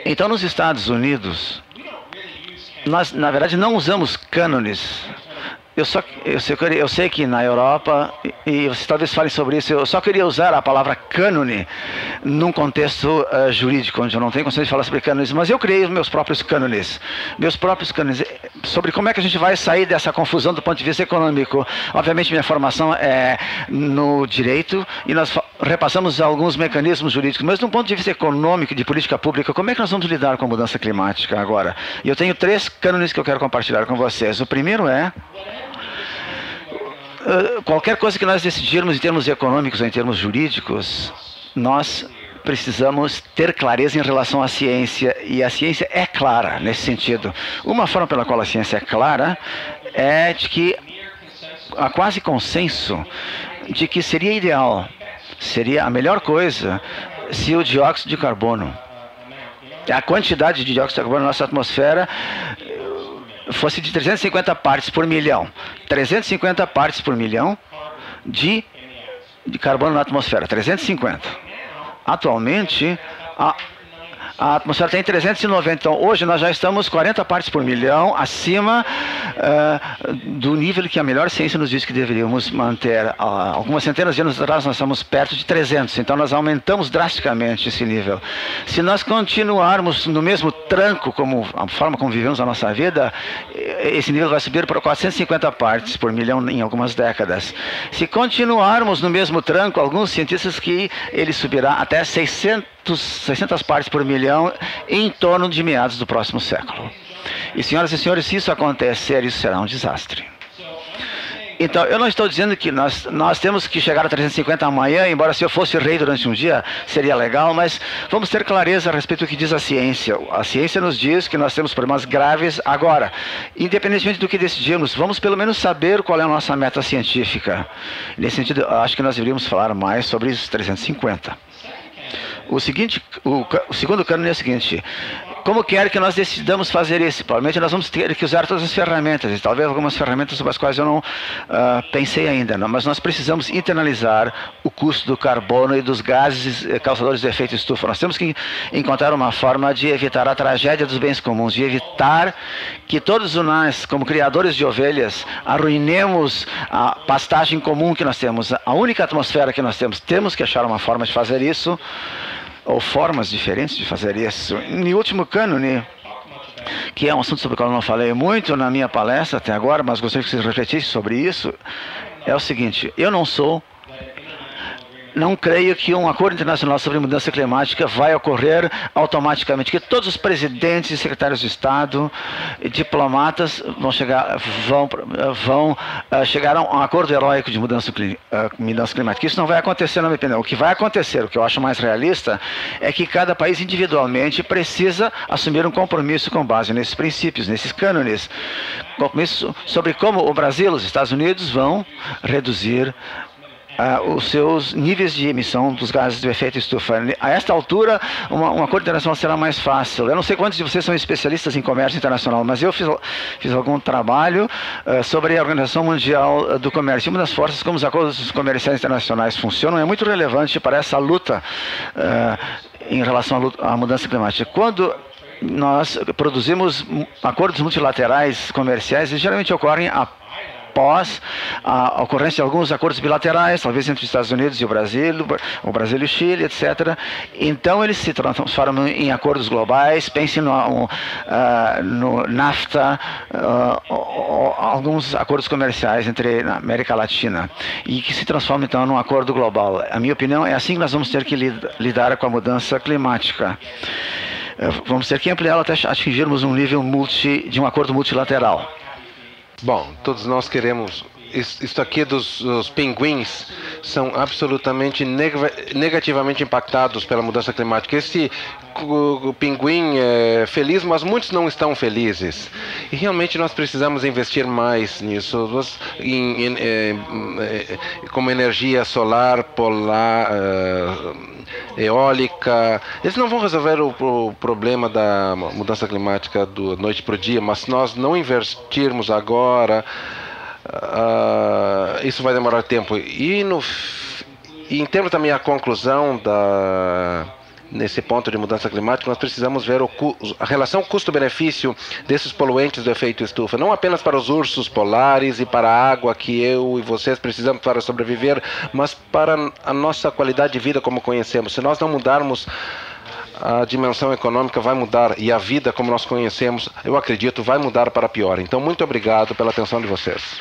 Então, nos Estados Unidos, nós, na verdade, não usamos cânones. Eu sei que na Europa, e vocês talvez falem sobre isso, eu só queria usar a palavra cânone num contexto jurídico, onde eu não tenho condições de falar sobre cânones, mas eu criei os meus próprios cânones, sobre como é que a gente vai sair dessa confusão do ponto de vista econômico. Obviamente, minha formação é no direito, e nós repassamos alguns mecanismos jurídicos, mas do ponto de vista econômico, de política pública, como é que nós vamos lidar com a mudança climática agora? E eu tenho 3 cânones que eu quero compartilhar com vocês. O primeiro é: qualquer coisa que nós decidirmos em termos econômicos ou em termos jurídicos, nós precisamos ter clareza em relação à ciência, e a ciência é clara nesse sentido. Uma forma pela qual a ciência é clara é de que há quase consenso de que seria ideal, seria a melhor coisa, se o dióxido de carbono, a quantidade de dióxido de carbono na nossa atmosfera, fosse de 350 partes por milhão. 350 partes por milhão de carbono na atmosfera. 350. Atualmente, a atmosfera tem 390. Então, hoje nós já estamos 40 partes por milhão acima do nível que a melhor ciência nos diz que deveríamos manter. Algumas centenas de anos atrás nós estamos perto de 300. Então, nós aumentamos drasticamente esse nível. Se nós continuarmos no mesmo tranco, como a forma como vivemos a nossa vida, esse nível vai subir para 450 partes por milhão em algumas décadas. Se continuarmos no mesmo tranco, alguns cientistas que ele subirá até 600 partes por milhão em torno de meados do próximo século. E, senhoras e senhores, se isso acontecer, isso será um desastre. Então, eu não estou dizendo que nós temos que chegar a 350 amanhã, embora se eu fosse rei durante um dia, seria legal, mas vamos ter clareza a respeito do que diz a ciência. A ciência nos diz que nós temos problemas graves agora. Independentemente do que decidirmos, vamos pelo menos saber qual é a nossa meta científica. Nesse sentido, eu acho que nós deveríamos falar mais sobre os 350. O segundo cânone é o seguinte: como quer que nós decidamos fazer isso? Provavelmente nós vamos ter que usar todas as ferramentas, e talvez algumas ferramentas sobre as quais eu não pensei ainda, não, mas nós precisamos internalizar o custo do carbono e dos gases causadores de efeito estufa. Nós temos que encontrar uma forma de evitar a tragédia dos bens comuns, de evitar que todos nós, como criadores de ovelhas, arruinemos a pastagem comum que nós temos, a única atmosfera que nós temos. Temos que achar uma forma de fazer isso, ou formas diferentes de fazer isso. E o último cânone, que é um assunto sobre o qual eu não falei muito na minha palestra até agora, mas gostaria que vocês refletissem sobre isso, é o seguinte: eu não creio que um acordo internacional sobre mudança climática vai ocorrer automaticamente, que todos os presidentes e secretários de Estado e diplomatas vão chegar a um acordo heróico de mudança climática. Isso não vai acontecer, na minha opinião. O que vai acontecer, o que eu acho mais realista, é que cada país individualmente precisa assumir um compromisso com base nesses princípios, nesses cânones. Compromisso sobre como o Brasil, os Estados Unidos vão reduzir os seus níveis de emissão dos gases de efeito estufa. A esta altura, um acordo internacional será mais fácil. Eu não sei quantos de vocês são especialistas em comércio internacional, mas eu fiz algum trabalho sobre a Organização Mundial do Comércio. Uma das forças como os acordos comerciais internacionais funcionam é muito relevante para essa luta em relação à mudança climática. Quando nós produzimos acordos multilaterais comerciais, eles geralmente ocorrem após a ocorrência de alguns acordos bilaterais, talvez entre os Estados Unidos e o Brasil e o Chile, etc. Então, eles se transformam em acordos globais. Pense no NAFTA, alguns acordos comerciais entre a América Latina, e que se transformam, então, num acordo global. A minha opinião é assim que nós vamos ter que lidar com a mudança climática. Vamos ter que ampliá-la até atingirmos um nível de um acordo multilateral. Bom, todos nós queremos. Isto aqui dos pinguins são absolutamente negativamente impactados pela mudança climática. O pinguim é feliz, mas muitos não estão felizes. E realmente nós precisamos investir mais nisso, como energia solar, polar, eólica. Eles não vão resolver o problema da mudança climática da noite para o dia, mas se nós não investirmos agora, isso vai demorar tempo. E em termos também a conclusão nesse ponto de mudança climática, nós precisamos ver a relação custo-benefício desses poluentes do efeito estufa, não apenas para os ursos polares e para a água que eu e vocês precisamos para sobreviver, mas para a nossa qualidade de vida como conhecemos. Se nós não mudarmos, a dimensão econômica vai mudar e a vida como nós conhecemos, eu acredito, vai mudar para pior. Então, muito obrigado pela atenção de vocês.